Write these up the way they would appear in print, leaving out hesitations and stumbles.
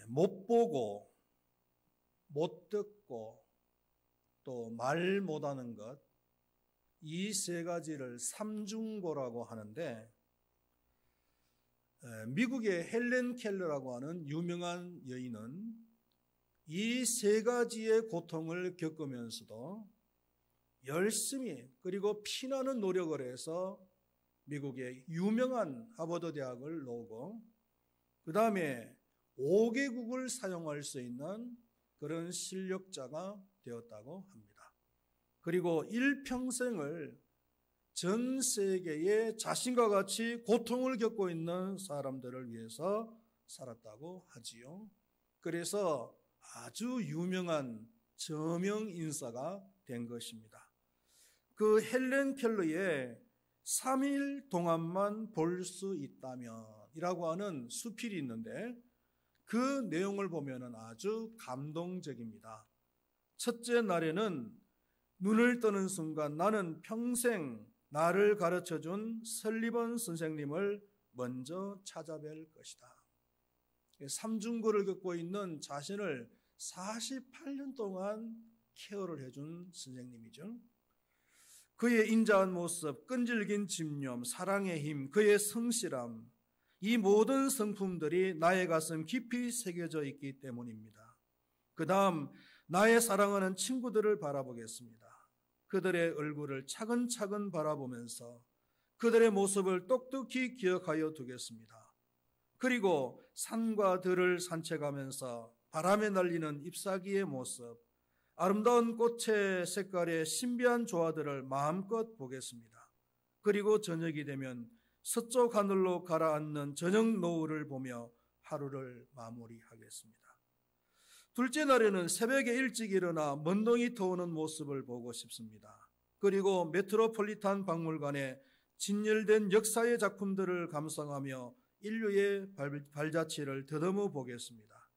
못 보고, 못 듣고, 또 말 못하는 것, 이 세 가지를 삼중고라고 하는데, 미국의 헬렌 켈러라고 하는 유명한 여인은 이 세 가지의 고통을 겪으면서도 열심히 그리고 피나는 노력을 해서 미국의 유명한 하버드 대학을 나오고 그 다음에 5개국을 사용할 수 있는 그런 실력자가 되었다고 합니다. 그리고 일평생을 전 세계에 자신과 같이 고통을 겪고 있는 사람들을 위해서 살았다고 하지요. 그래서 아주 유명한 저명 인사가 된 것입니다. 그 헬렌 켈러의 3일 동안만 볼 수 있다면 이라고 하는 수필이 있는데 그 내용을 보면 아주 감동적입니다. 첫째 날에는 눈을 뜨는 순간 나는 평생 나를 가르쳐준 설리번 선생님을 먼저 찾아뵐 것이다. 삼중고를 겪고 있는 자신을 48년 동안 케어를 해준 선생님이죠. 그의 인자한 모습, 끈질긴 집념, 사랑의 힘, 그의 성실함, 이 모든 성품들이 나의 가슴 깊이 새겨져 있기 때문입니다. 그 다음 나의 사랑하는 친구들을 바라보겠습니다. 그들의 얼굴을 차근차근 바라보면서 그들의 모습을 똑똑히 기억하여 두겠습니다. 그리고 산과 들을 산책하면서 바람에 날리는 잎사귀의 모습, 아름다운 꽃의 색깔의 신비한 조화들을 마음껏 보겠습니다. 그리고 저녁이 되면 서쪽 하늘로 가라앉는 저녁 노을을 보며 하루를 마무리하겠습니다. 둘째 날에는 새벽에 일찍 일어나 먼동이 터오는 모습을 보고 싶습니다. 그리고 메트로폴리탄 박물관에 진열된 역사의 작품들을 감상하며 인류의 발자취를 더듬어 보겠습니다.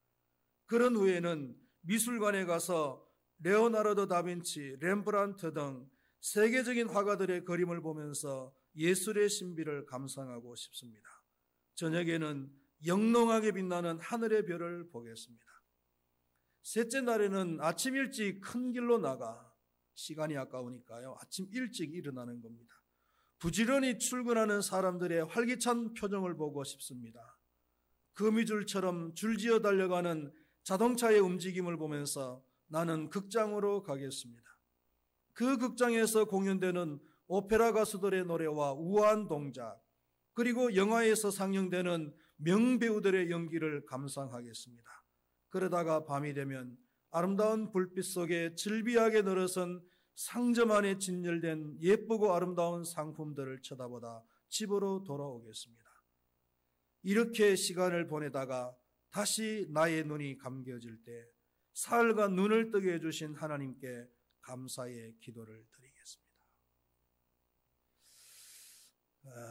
그런 후에는 미술관에 가서 레오나르도 다빈치, 렘브란트 등 세계적인 화가들의 그림을 보면서 예술의 신비를 감상하고 싶습니다. 저녁에는 영롱하게 빛나는 하늘의 별을 보겠습니다. 셋째 날에는 아침 일찍 큰 길로 나가 시간이 아까우니까요. 아침 일찍 일어나는 겁니다. 부지런히 출근하는 사람들의 활기찬 표정을 보고 싶습니다. 거미줄처럼 줄지어 달려가는 자동차의 움직임을 보면서 나는 극장으로 가겠습니다. 그 극장에서 공연되는 오페라 가수들의 노래와 우아한 동작, 그리고 영화에서 상영되는 명배우들의 연기를 감상하겠습니다. 그러다가 밤이 되면 아름다운 불빛 속에 즐비하게 늘어선 상점 안에 진열된 예쁘고 아름다운 상품들을 쳐다보다 집으로 돌아오겠습니다. 이렇게 시간을 보내다가 다시 나의 눈이 감겨질 때 사흘간 눈을 뜨게 해주신 하나님께 감사의 기도를 드리겠습니다.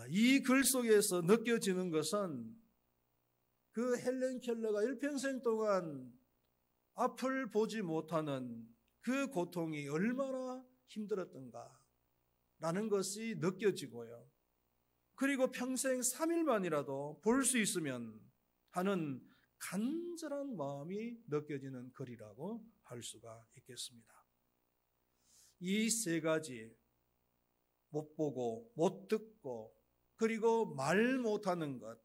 이 글 속에서 느껴지는 것은 그 헬렌 켈러가 일평생 동안 앞을 보지 못하는 그 고통이 얼마나 힘들었던가 라는 것이 느껴지고요. 그리고 평생 3일만이라도 볼 수 있으면 하는 간절한 마음이 느껴지는 글이라고 할 수가 있겠습니다. 이 세 가지 못 보고 못 듣고 그리고 말 못하는 것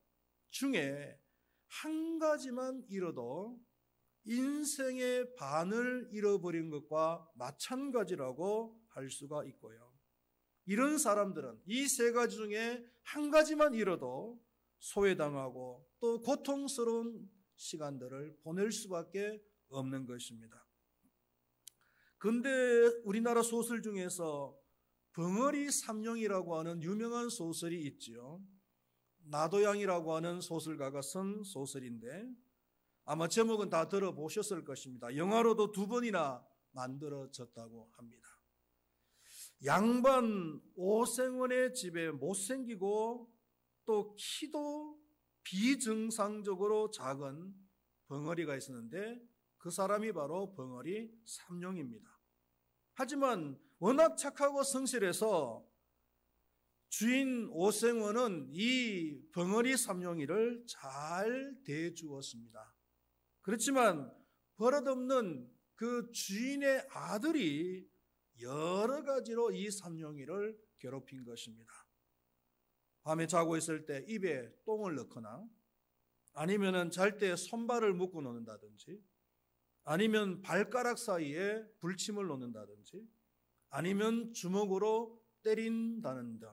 중에 한 가지만 잃어도 인생의 반을 잃어버린 것과 마찬가지라고 할 수가 있고요. 이런 사람들은 이 세 가지 중에 한 가지만 잃어도 소외당하고 또 고통스러운 시간들을 보낼 수밖에 없는 것입니다. 근데 우리나라 소설 중에서 벙어리 삼룡이라고 하는 유명한 소설이 있지요. 나도양이라고 하는 소설가가 쓴 소설인데 아마 제목은 다 들어보셨을 것입니다. 영화로도 2번이나 만들어졌다고 합니다. 양반 오생원의 집에 못생기고 또 키도 비정상적으로 작은 벙어리가 있었는데 그 사람이 바로 벙어리 삼룡입니다. 하지만 워낙 착하고 성실해서 주인 오생원은 이 벙어리 삼룡이를 잘 대주었습니다. 그렇지만 버릇없는 그 주인의 아들이 여러 가지로 이 삼룡이를 괴롭힌 것입니다. 밤에 자고 있을 때 입에 똥을 넣거나, 아니면 잘 때 손발을 묶어 놓는다든지, 아니면 발가락 사이에 불침을 놓는다든지, 아니면 주먹으로 때린다는 등.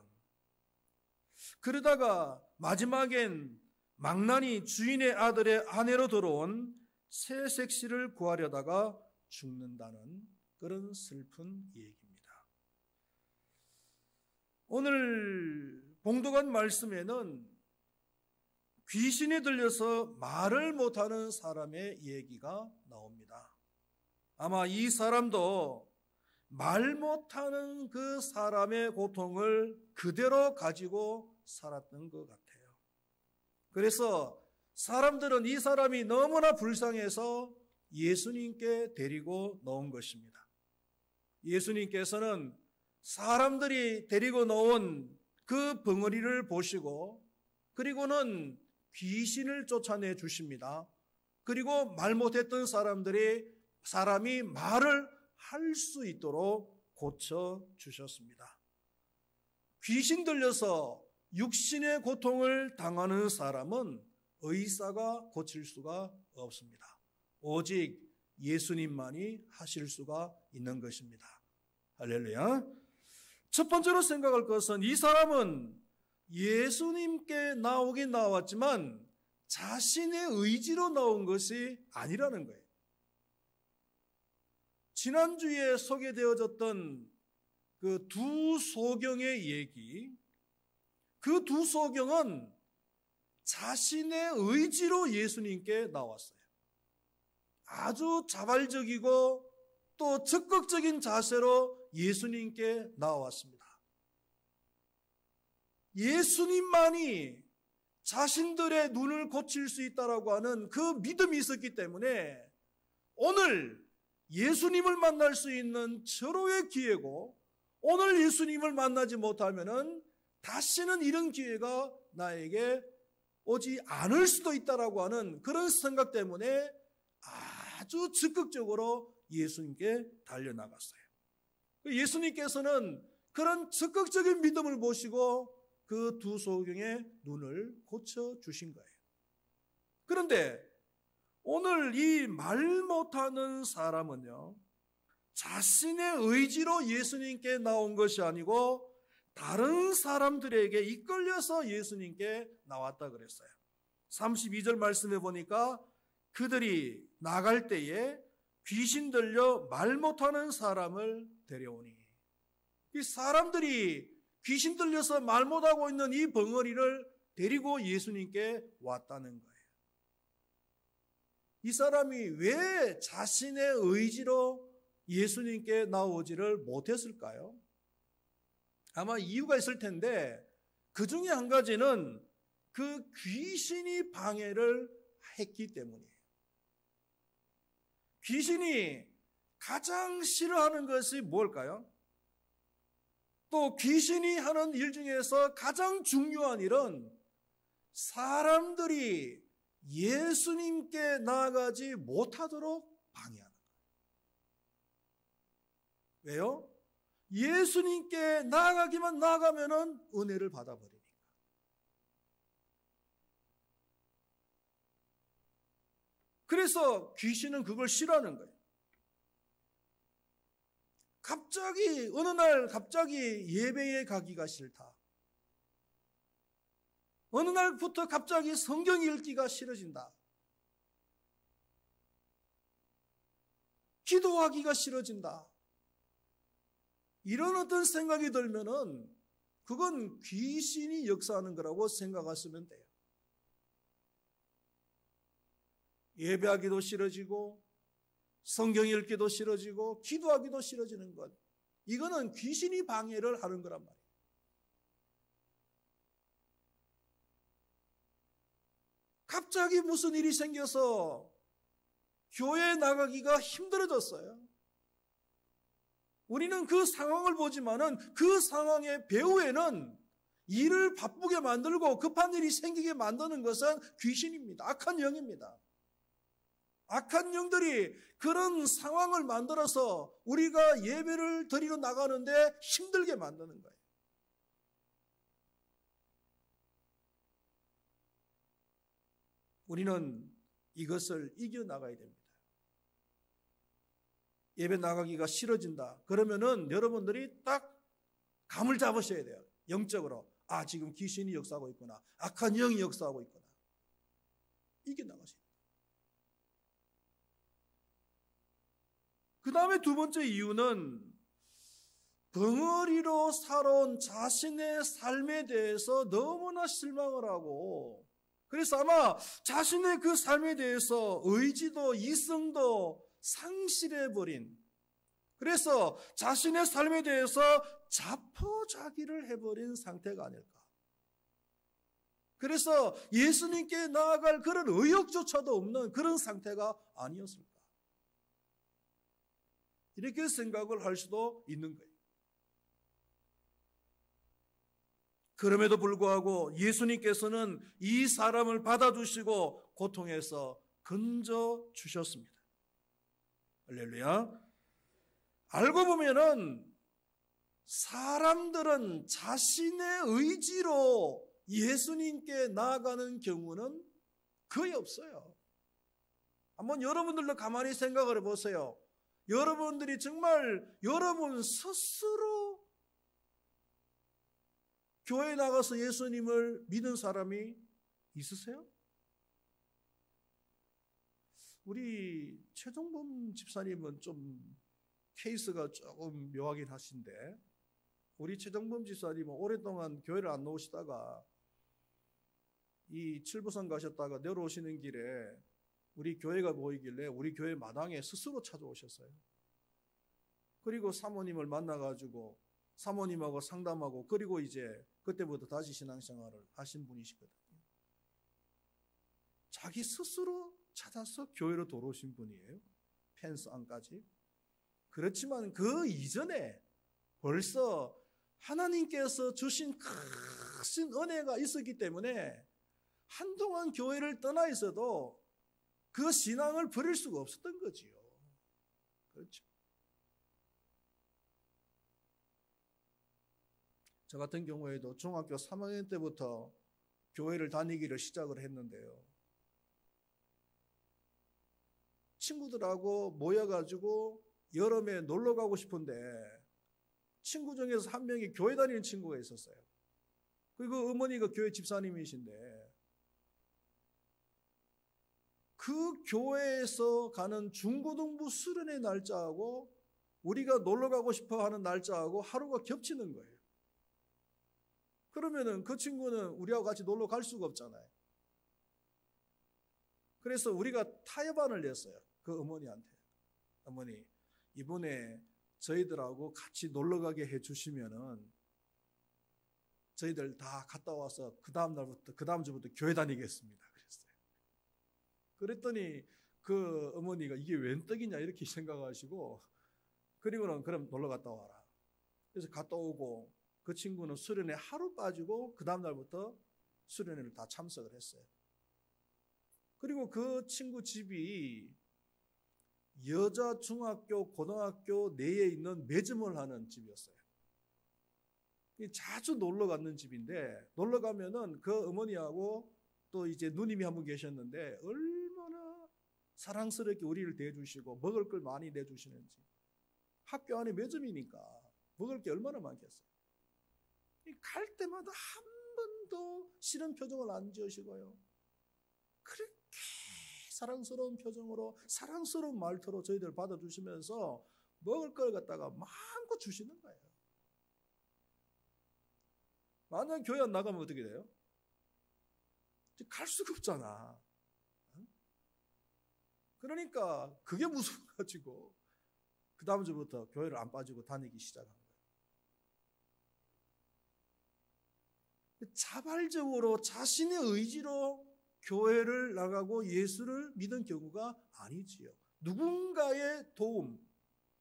그러다가 마지막엔 망나니 주인의 아들의 아내로 들어온 새색시를 구하려다가 죽는다는 그런 슬픈 얘기입니다. 오늘 봉독한 말씀에는 귀신이 들려서 말을 못하는 사람의 얘기가 나옵니다. 아마 이 사람도 말 못하는 그 사람의 고통을 그대로 가지고 살았던 것 같아요. 그래서 사람들은 이 사람이 너무나 불쌍해서 예수님께 데리고 놓은 것입니다. 예수님께서는 사람들이 데리고 놓은 그 벙어리를 보시고, 그리고는 귀신을 쫓아내 주십니다. 그리고 말 못했던 사람이 말을 할 수 있도록 고쳐 주셨습니다. 귀신 들려서 육신의 고통을 당하는 사람은 의사가 고칠 수가 없습니다. 오직 예수님만이 하실 수가 있는 것입니다. 할렐루야. 첫 번째로 생각할 것은 이 사람은 예수님께 나오긴 나왔지만 자신의 의지로 나온 것이 아니라는 거예요. 지난주에 소개되어졌던 그 두 소경의 얘기, 그 두 소경은 자신의 의지로 예수님께 나왔어요. 아주 자발적이고 또 적극적인 자세로 예수님께 나왔습니다. 예수님만이 자신들의 눈을 고칠 수 있다라고 하는 그 믿음이 있었기 때문에 오늘 예수님을 만날 수 있는 절호의 기회고, 오늘 예수님을 만나지 못하면은 다시는 이런 기회가 나에게 오지 않을 수도 있다라고 하는 그런 생각 때문에 아주 적극적으로 예수님께 달려나갔어요. 예수님께서는 그런 적극적인 믿음을 보시고 그 두 소경의 눈을 고쳐주신 거예요. 그런데 오늘 이 말 못하는 사람은요, 자신의 의지로 예수님께 나온 것이 아니고 다른 사람들에게 이끌려서 예수님께 나왔다 그랬어요. 32절 말씀해 보니까 그들이 나갈 때에 귀신 들려 말 못하는 사람을 데려오니, 이 사람들이 귀신 들려서 말 못하고 있는 이 벙어리를 데리고 예수님께 왔다는 거예요. 이 사람이 왜 자신의 의지로 예수님께 나오지를 못했을까요? 아마 이유가 있을 텐데 그 중에 한 가지는 그 귀신이 방해를 했기 때문이에요. 귀신이 가장 싫어하는 것이 뭘까요? 또 귀신이 하는 일 중에서 가장 중요한 일은 사람들이 예수님께 나아가지 못하도록 방해하는 거예요. 왜요? 예수님께 나아가면은 은혜를 받아버리니까. 그래서 귀신은 그걸 싫어하는 거예요. 어느 날 갑자기 예배에 가기가 싫다. 어느 날부터 갑자기 성경 읽기가 싫어진다. 기도하기가 싫어진다. 이런 어떤 생각이 들면은 그건 귀신이 역사하는 거라고 생각하시면 돼요. 예배하기도 싫어지고 성경 읽기도 싫어지고 기도하기도 싫어지는 것, 이거는 귀신이 방해를 하는 거란 말이에요. 갑자기 무슨 일이 생겨서 교회에 나가기가 힘들어졌어요. 우리는 그 상황을 보지만은 그 상황의 배후에는 일을 바쁘게 만들고 급한 일이 생기게 만드는 것은 귀신입니다. 악한 영입니다. 악한 영들이 그런 상황을 만들어서 우리가 예배를 드리러 나가는데 힘들게 만드는 거예요. 우리는 이것을 이겨나가야 됩니다. 예배 나가기가 싫어진다. 그러면은 여러분들이 딱 감을 잡으셔야 돼요. 영적으로. 아, 지금 귀신이 역사하고 있구나. 악한 영이 역사하고 있구나. 이겨나가셔야 돼요. 그 다음에 두 번째 이유는 덩어리로 살아온 자신의 삶에 대해서 너무나 실망을 하고, 그래서 아마 자신의 그 삶에 대해서 의지도 이성도 상실해버린, 그래서 자신의 삶에 대해서 자포자기를 해버린 상태가 아닐까. 그래서 예수님께 나아갈 그런 의욕조차도 없는 그런 상태가 아니었을까. 이렇게 생각을 할 수도 있는 거예요. 그럼에도 불구하고 예수님께서는 이 사람을 받아주시고 고통에서 건져주셨습니다. 할렐루야. 알고 보면은 사람들은 자신의 의지로 예수님께 나아가는 경우는 거의 없어요. 한번 여러분들도 가만히 생각을 해보세요. 여러분들이 정말 여러분 스스로 교회에 나가서 예수님을 믿은 사람이 있으세요? 우리 최종범 집사님은 좀 케이스가 조금 묘하긴 하신데, 우리 최종범 집사님은 오랫동안 교회를 안 나오시다가 이 칠부산 가셨다가 내려오시는 길에 우리 교회가 보이길래 우리 교회 마당에 스스로 찾아오셨어요. 그리고 사모님을 만나가지고 사모님하고 상담하고, 그리고 이제 그때부터 다시 신앙생활을 하신 분이시거든요. 자기 스스로 찾아서 교회로 돌아오신 분이에요. 펜스 안까지. 그렇지만 그 이전에 벌써 하나님께서 주신 큰 은혜가 있었기 때문에 한동안 교회를 떠나 있어도 그 신앙을 버릴 수가 없었던 거지요. 그렇죠. 저 같은 경우에도 중학교 3학년 때부터 교회를 다니기를 시작을 했는데요. 친구들하고 모여가지고 여름에 놀러 가고 싶은데 친구 중에서 한 명이 교회 다니는 친구가 있었어요. 그리고 어머니가 교회 집사님이신데 그 교회에서 가는 중고등부 수련회 날짜하고 우리가 놀러 가고 싶어 하는 날짜하고 하루가 겹치는 거예요. 그러면은 그 친구는 우리하고 같이 놀러 갈 수가 없잖아요. 그래서 우리가 타협안을 냈어요. 그 어머니한테. 어머니, 이번에 저희들하고 같이 놀러 가게 해주시면은 저희들 다 갔다 와서 그 다음 주부터 교회 다니겠습니다. 그랬어요. 그랬더니 그 어머니가 이게 웬 떡이냐 이렇게 생각하시고, 그리고는 그럼 놀러 갔다 와라. 그래서 갔다 오고 그 친구는 수련회 하루 빠지고 그 다음 날부터 수련회를 다 참석을 했어요. 그리고 그 친구 집이 여자 중학교, 고등학교 내에 있는 매점을 하는 집이었어요. 자주 놀러 가는 집인데, 놀러 가면은 그 어머니하고 또 이제 누님이 한 분 계셨는데 얼마나 사랑스럽게 우리를 대해주시고 먹을 걸 많이 내주시는지. 학교 안에 매점이니까 먹을 게 얼마나 많겠어요. 갈 때마다 한 번도 싫은 표정을 안 지으시고요. 그렇게 사랑스러운 표정으로 사랑스러운 말투로 저희들 받아주시면서 먹을 걸 갖다가 마음껏 주시는 거예요. 만약 교회 안 나가면 어떻게 돼요? 갈 수가 없잖아. 그러니까 그게 무서워가지고 그 다음 주부터 교회를 안 빠지고 다니기 시작한 거예요. 자발적으로 자신의 의지로 교회를 나가고 예수를 믿은 경우가 아니지요. 누군가의 도움,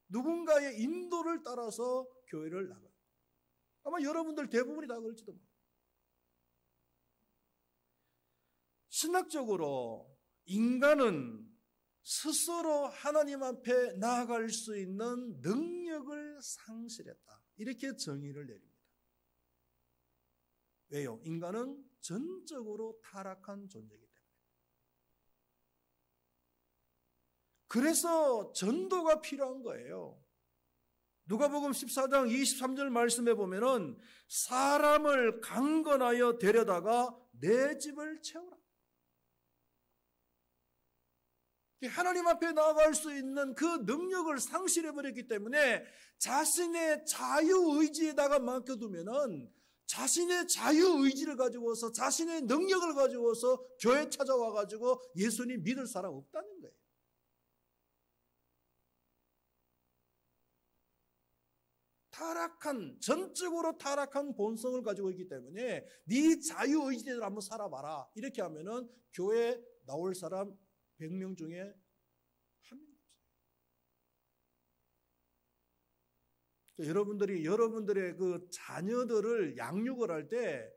누군가의 인도를 따라서 교회를 나가요. 아마 여러분들 대부분이 다 그럴지도 몰라요. 신학적으로 인간은 스스로 하나님 앞에 나아갈 수 있는 능력을 상실했다. 이렇게 정의를 내립니다. 왜요? 인간은 전적으로 타락한 존재이기 때문에. 그래서 전도가 필요한 거예요. 누가복음 14장 23절 말씀에 보면은 사람을 강건하여 데려다가 내 집을 채우라. 하나님 앞에 나아갈 수 있는 그 능력을 상실해버렸기 때문에 자신의 자유의지에다가 맡겨두면은 자신의 자유의지를 가지고서 자신의 능력을 가지고서 교회 찾아와가지고 예수님 믿을 사람 없다는 거예요. 전적으로 타락한 본성을 가지고 있기 때문에 네 자유의지대로 한번 살아봐라. 이렇게 하면은 교회 나올 사람 100명 중에 한 명 없어요. 여러분들의 그 자녀들을 양육을 할 때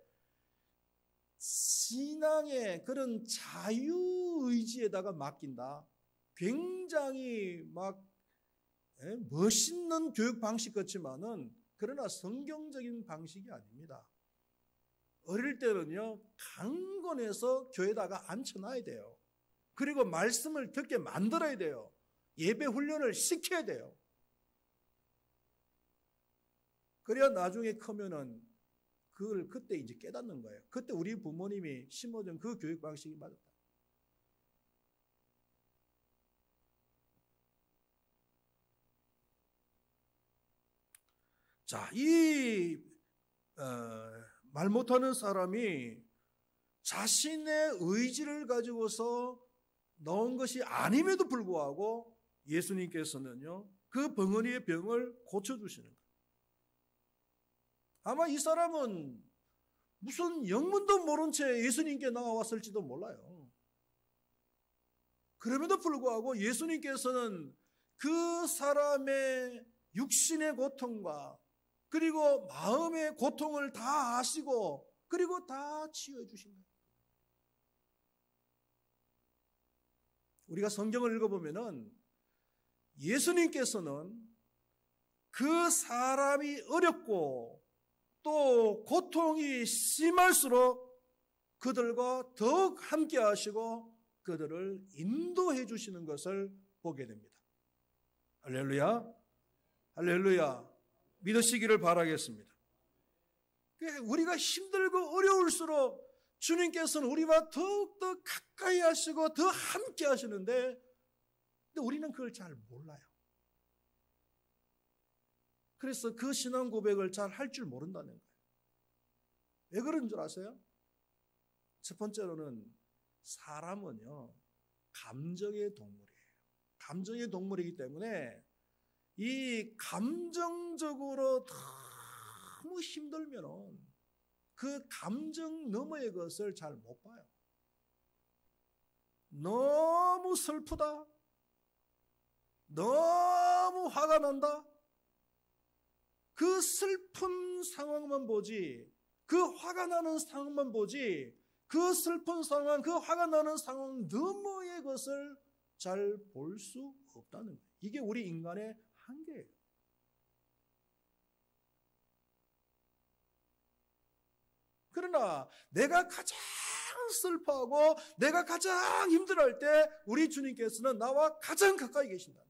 신앙의 그런 자유의지에다가 맡긴다. 굉장히 막 멋있는 교육 방식 같지만은 그러나 성경적인 방식이 아닙니다. 어릴 때는요, 강건해서 교회에다가 앉혀놔야 돼요. 그리고 말씀을 듣게 만들어야 돼요. 예배 훈련을 시켜야 돼요. 그래야 나중에 크면은 그걸 그때 이제 깨닫는 거예요. 그때 우리 부모님이 심어준 그 교육 방식이 맞았다. 자, 말 못하는 사람이 자신의 의지를 가지고서 넣은 것이 아님에도 불구하고 예수님께서는요, 그 벙어리의 병을 고쳐주시는 거예요. 아마 이 사람은 무슨 영문도 모른 채 예수님께 나와왔을지도 몰라요. 그럼에도 불구하고 예수님께서는 그 사람의 육신의 고통과 그리고 마음의 고통을 다 아시고 그리고 다 치유해 주신 거예요. 우리가 성경을 읽어보면은 예수님께서는 그 사람이 어렵고 또 고통이 심할수록 그들과 더욱 함께 하시고 그들을 인도해 주시는 것을 보게 됩니다. 할렐루야. 할렐루야. 믿으시기를 바라겠습니다. 우리가 힘들고 어려울수록 주님께서는 우리와 더욱더 가까이 하시고 더 함께 하시는데 근데 우리는 그걸 잘 몰라요. 그래서 그 신앙 고백을 잘 할 줄 모른다는 거예요. 왜 그런 줄 아세요? 첫 번째로는 사람은요, 감정의 동물이에요. 감정의 동물이기 때문에 이 감정적으로 너무 힘들면은 그 감정 너머의 것을 잘 못 봐요. 너무 슬프다. 너무 화가 난다. 그 슬픈 상황만 보지, 그 화가 나는 상황만 보지, 그 슬픈 상황, 그 화가 나는 상황 너머의 것을 잘 볼 수 없다는 거예요. 이게 우리 인간의 한계예요. 그러나 내가 가장 슬퍼하고 내가 가장 힘들어할 때 우리 주님께서는 나와 가장 가까이 계신다.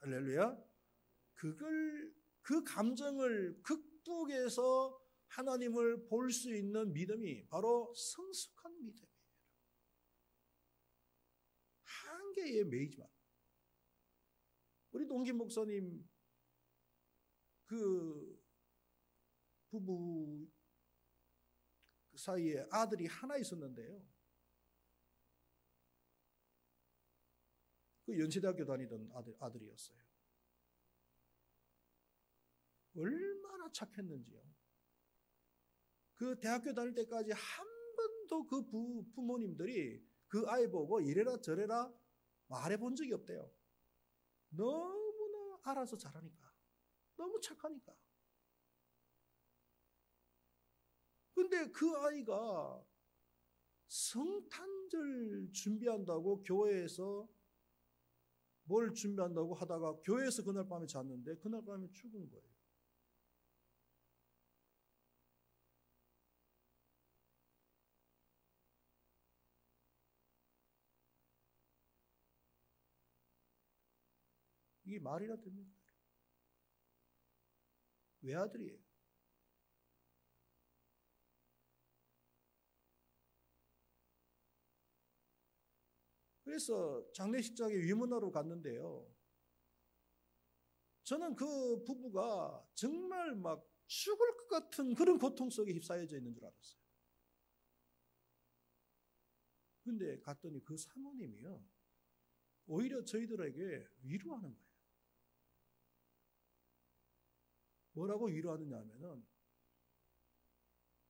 할렐루야. 그 감정을 극복해서 하나님을 볼 수 있는 믿음이 바로 성숙한 믿음이에요. 한계에 매이지 마. 우리 동김 목사님 그 부부 사이에 아들이 하나 있었는데요. 그 연세대학교 다니던 아들이었어요. 얼마나 착했는지요. 그 대학교 다닐 때까지 한 번도 그 부모님들이 그 아이 보고 이래라 저래라 말해본 적이 없대요. 너무나 알아서 잘하니까. 너무 착하니까. 근데 그 아이가 성탄절 준비한다고 교회에서 뭘 준비한다고 하다가 교회에서 그날 밤에 잤는데 그날 밤에 죽은 거예요. 이게 말이나 됩니까? 외아들이에요. 그래서 장례식장에 위문하러 갔는데요. 저는 그 부부가 정말 막 죽을 것 같은 그런 고통 속에 휩싸여져 있는 줄 알았어요. 근데 갔더니 그 사모님이요. 오히려 저희들에게 위로하는 거예요. 뭐라고 위로하느냐 하면은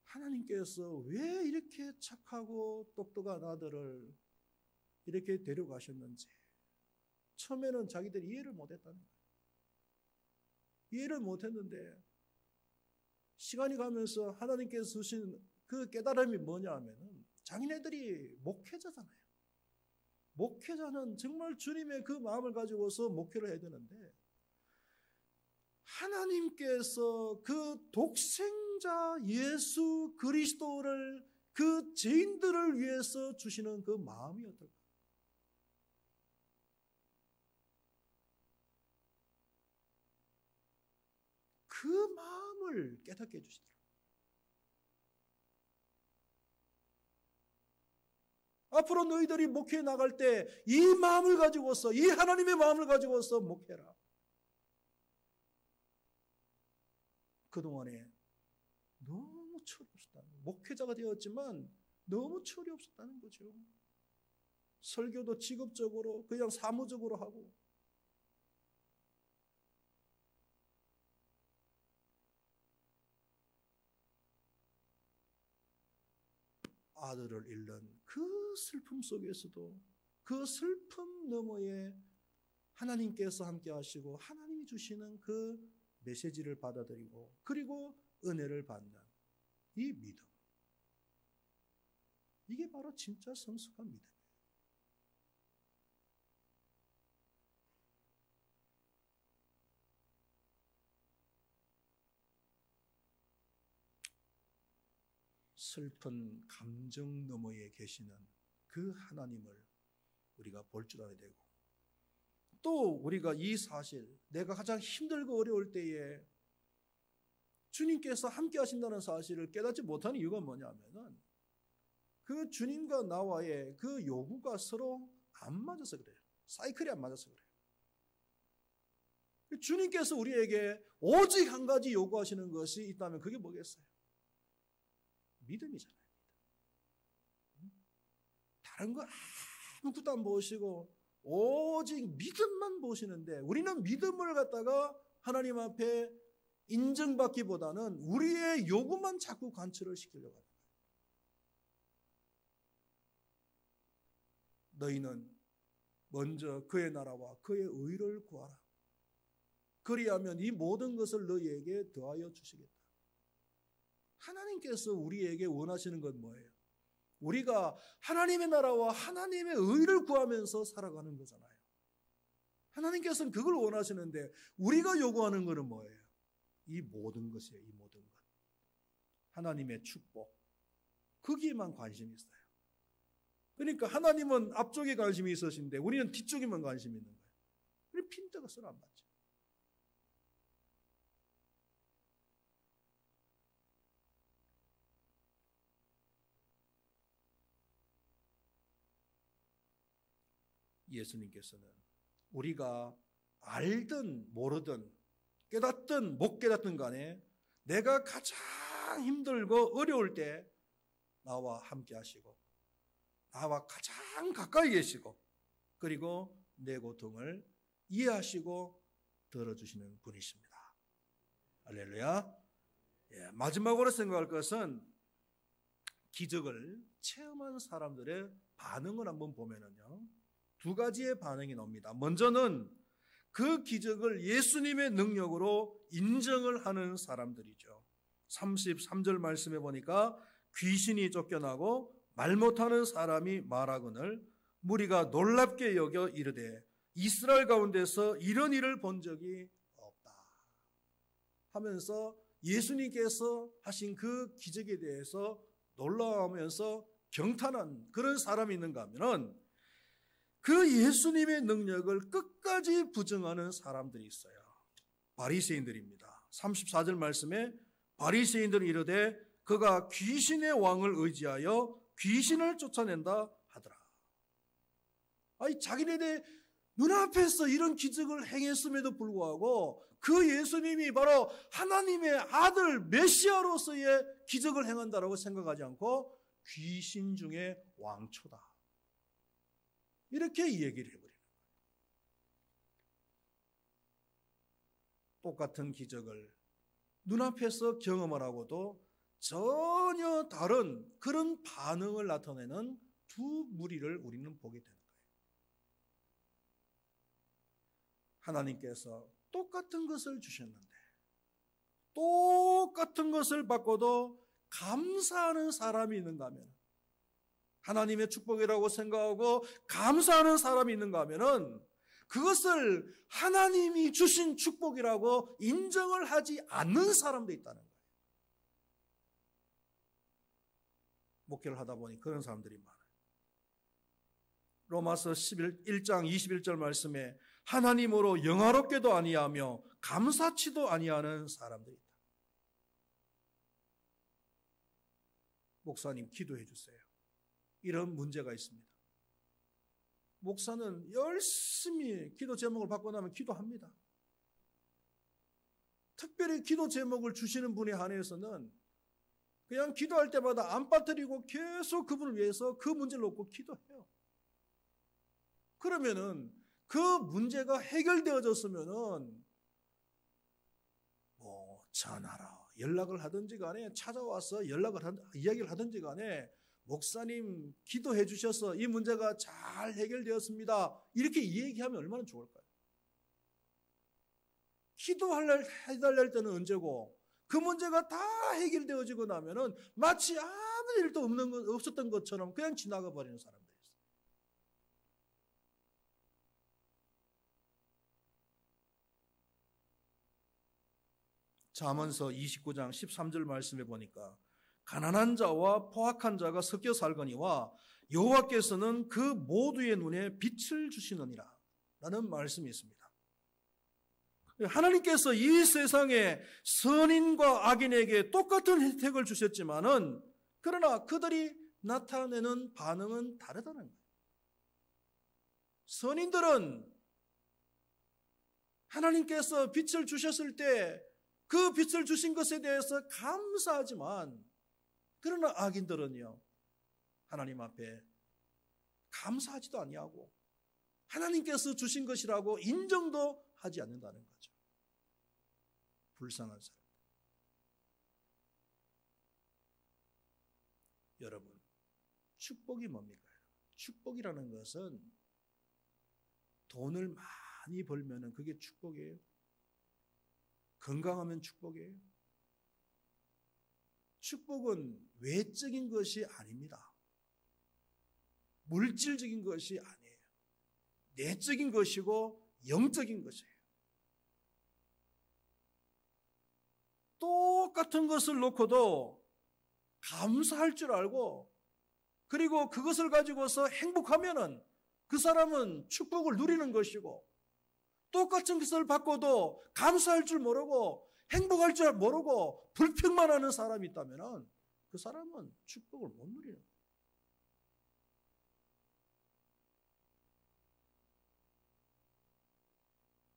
하나님께서 왜 이렇게 착하고 똑똑한 아들을 이렇게 데려가셨는지 처음에는 자기들이 이해를 못했다는 거예요. 이해를 못했는데 시간이 가면서 하나님께서 주신 그 깨달음이 뭐냐 하면은 자기네들이 목회자잖아요. 목회자는 정말 주님의 그 마음을 가지고서 목회를 해야 되는데 하나님께서 그 독생자 예수 그리스도를 그 죄인들을 위해서 주시는 그 마음이 어떨까? 그 마음을 깨닫게 해주시더라고요. 앞으로 너희들이 목회에 나갈 때 이 마음을 가지고서 이 하나님의 마음을 가지고서 목회라. 그동안에 너무 철이 없었다는 거예요. 목회자가 되었지만 너무 철이 없었다는 거죠. 설교도 직업적으로 그냥 사무적으로 하고 아들을 잃는 그 슬픔 속에서도 그 슬픔 너머에 하나님께서 함께 하시고 하나님이 주시는 그 메시지를 받아들이고 그리고 은혜를 받는 이 믿음. 이게 바로 진짜 성숙한 믿음이에요. 슬픈 감정 너머에 계시는 그 하나님을 우리가 볼 줄 알아야 되고 또 우리가 이 사실 내가 가장 힘들고 어려울 때에 주님께서 함께 하신다는 사실을 깨닫지 못하는 이유가 뭐냐면은 그 주님과 나와의 그 요구가 서로 안 맞아서 그래요. 사이클이 안 맞아서 그래요. 주님께서 우리에게 오직 한 가지 요구하시는 것이 있다면 그게 뭐겠어요? 믿음이잖아요. 다른 거 아무것도 안 보시고 오직 믿음만 보시는데 우리는 믿음을 갖다가 하나님 앞에 인정받기보다는 우리의 요구만 자꾸 관철을 시키려고 합니다. 너희는 먼저 그의 나라와 그의 의를 구하라. 그리하면 이 모든 것을 너희에게 더하여 주시겠다. 하나님께서 우리에게 원하시는 건 뭐예요? 우리가 하나님의 나라와 하나님의 의를 구하면서 살아가는 거잖아요. 하나님께서는 그걸 원하시는데 우리가 요구하는 것은 뭐예요? 이 모든 것이에요. 이 모든 것. 하나님의 축복. 거기에만 관심이 있어요. 그러니까 하나님은 앞쪽에 관심이 있으신데 우리는 뒤쪽에만 관심이 있는 거예요. 그래서 핀대가 서로 안 맞죠. 예수님께서는 우리가 알든 모르든 깨닫든 못 깨닫든 간에 내가 가장 힘들고 어려울 때 나와 함께 하시고 나와 가장 가까이 계시고 그리고 내 고통을 이해하시고 들어주시는 분이십니다. 할렐루야. 마지막으로 생각할 것은 기적을 체험한 사람들의 반응을 한번 보면은요. 두 가지의 반응이 나옵니다. 먼저는 그 기적을 예수님의 능력으로 인정을 하는 사람들이죠. 33절 말씀해 보니까 귀신이 쫓겨나고 말 못하는 사람이 말하거늘 무리가 놀랍게 여겨 이르되 이스라엘 가운데서 이런 일을 본 적이 없다 하면서 예수님께서 하신 그 기적에 대해서 놀라워하면서 경탄한 그런 사람이 있는가 하면은 그 예수님의 능력을 끝까지 부정하는 사람들이 있어요. 바리새인들입니다. 34절 말씀에 바리새인들은 이르되 그가 귀신의 왕을 의지하여 귀신을 쫓아낸다 하더라. 아니 자기네들 눈앞에서 이런 기적을 행했음에도 불구하고 그 예수님이 바로 하나님의 아들 메시아로서의 기적을 행한다라고 생각하지 않고 귀신 중에 왕초다. 이렇게 얘기를 해버리는 거예요. 똑같은 기적을 눈앞에서 경험을 하고도 전혀 다른 그런 반응을 나타내는 두 무리를 우리는 보게 되는 거예요. 하나님께서 똑같은 것을 주셨는데 똑같은 것을 받고도 감사하는 사람이 있는가 하면, 하나님의 축복이라고 생각하고 감사하는 사람이 있는가 하면은 그것을 하나님이 주신 축복이라고 인정을 하지 않는 사람도 있다는 거예요. 목회를 하다 보니 그런 사람들이 많아요. 로마서 1장 21절 말씀에 하나님으로 영화롭게도 아니하며 감사치도 아니하는 사람들이 있다. 목사님 기도해 주세요. 이런 문제가 있습니다. 목사는 열심히 기도 제목을 받고 나면 기도합니다. 특별히 기도 제목을 주시는 분에 한해서는 그냥 기도할 때마다 안 빠뜨리고 계속 그분을 위해서 그 문제를 놓고 기도해요. 그러면은 그 문제가 해결되어졌으면은 뭐 전화로 연락을 하든지 간에 찾아와서 이야기를 하든지 간에 목사님 기도해 주셔서 이 문제가 잘 해결되었습니다. 이렇게 얘기하면 얼마나 좋을까요? 해달랄 때는 언제고 그 문제가 다 해결되어지고 나면은 마치 아무 일도 없었던 것처럼 그냥 지나가 버리는 사람들이 있어요. 잠언서 29장 13절 말씀에 보니까 가난한 자와 포악한 자가 섞여 살거니와 여호와께서는 그 모두의 눈에 빛을 주시느니라 라는 말씀이 있습니다. 하나님께서 이 세상에 선인과 악인에게 똑같은 혜택을 주셨지만은 그러나 그들이 나타내는 반응은 다르다는 거예요. 선인들은 하나님께서 빛을 주셨을 때 그 빛을 주신 것에 대해서 감사하지만, 그러나 악인들은요 하나님 앞에 감사하지도 아니하고 하나님께서 주신 것이라고 인정도 하지 않는다는 거죠. 불쌍한 사람. 여러분, 축복이 뭡니까? 축복이라는 것은 돈을 많이 벌면은 그게 축복이에요? 건강하면 축복이에요? 축복은 외적인 것이 아닙니다. 물질적인 것이 아니에요. 내적인 것이고 영적인 것이에요. 똑같은 것을 놓고도 감사할 줄 알고 그리고 그것을 가지고서 행복하면은 그 사람은 축복을 누리는 것이고, 똑같은 것을 받고도 감사할 줄 모르고 행복할 줄 모르고 불평만 하는 사람이 있다면 그 사람은 축복을 못 누리는 거예요.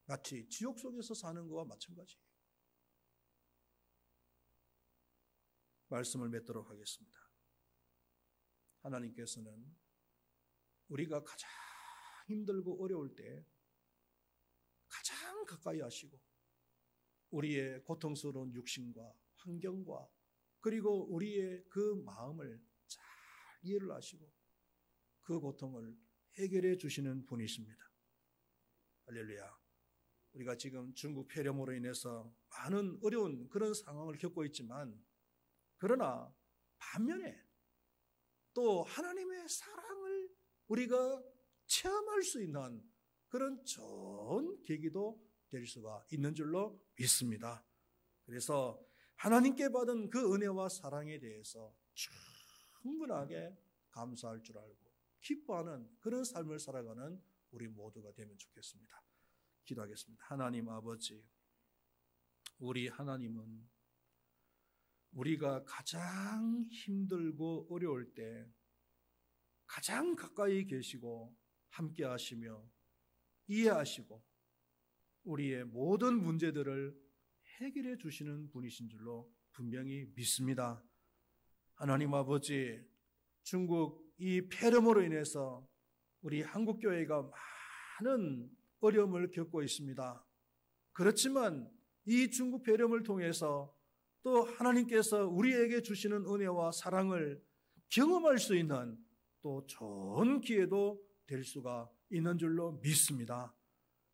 마치 지옥 속에서 사는 것과 마찬가지예요. 말씀을 맺도록 하겠습니다. 하나님께서는 우리가 가장 힘들고 어려울 때 가장 가까이 하시고 우리의 고통스러운 육신과 환경과 그리고 우리의 그 마음을 잘 이해를 하시고 그 고통을 해결해 주시는 분이십니다. 할렐루야. 우리가 지금 중국 폐렴으로 인해서 많은 어려운 그런 상황을 겪고 있지만, 그러나 반면에 또 하나님의 사랑을 우리가 체험할 수 있는 그런 좋은 계기도 될 수가 있는 줄로 믿습니다. 그래서 하나님께 받은 그 은혜와 사랑에 대해서 충분하게 감사할 줄 알고 기뻐하는 그런 삶을 살아가는 우리 모두가 되면 좋겠습니다. 기도하겠습니다. 하나님 아버지, 우리 하나님은 우리가 가장 힘들고 어려울 때 가장 가까이 계시고 함께 하시며 이해하시고 우리의 모든 문제들을 해결해 주시는 분이신 줄로 분명히 믿습니다. 하나님 아버지, 중국 이 폐렴으로 인해서 우리 한국교회가 많은 어려움을 겪고 있습니다. 그렇지만 이 중국 폐렴을 통해서 또 하나님께서 우리에게 주시는 은혜와 사랑을 경험할 수 있는 또 좋은 기회도 될 수가 있는 줄로 믿습니다.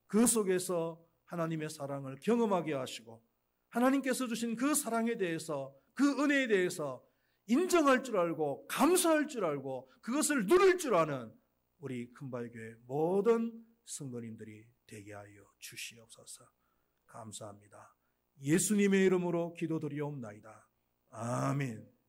그 속에서 하나님의 사랑을 경험하게 하시고 하나님께서 주신 그 사랑에 대해서 그 은혜에 대해서 인정할 줄 알고 감사할 줄 알고 그것을 누릴 줄 아는 우리 큰바위교회 모든 성도님들이 되게 하여 주시옵소서. 감사합니다. 예수님의 이름으로 기도드리옵나이다. 아멘.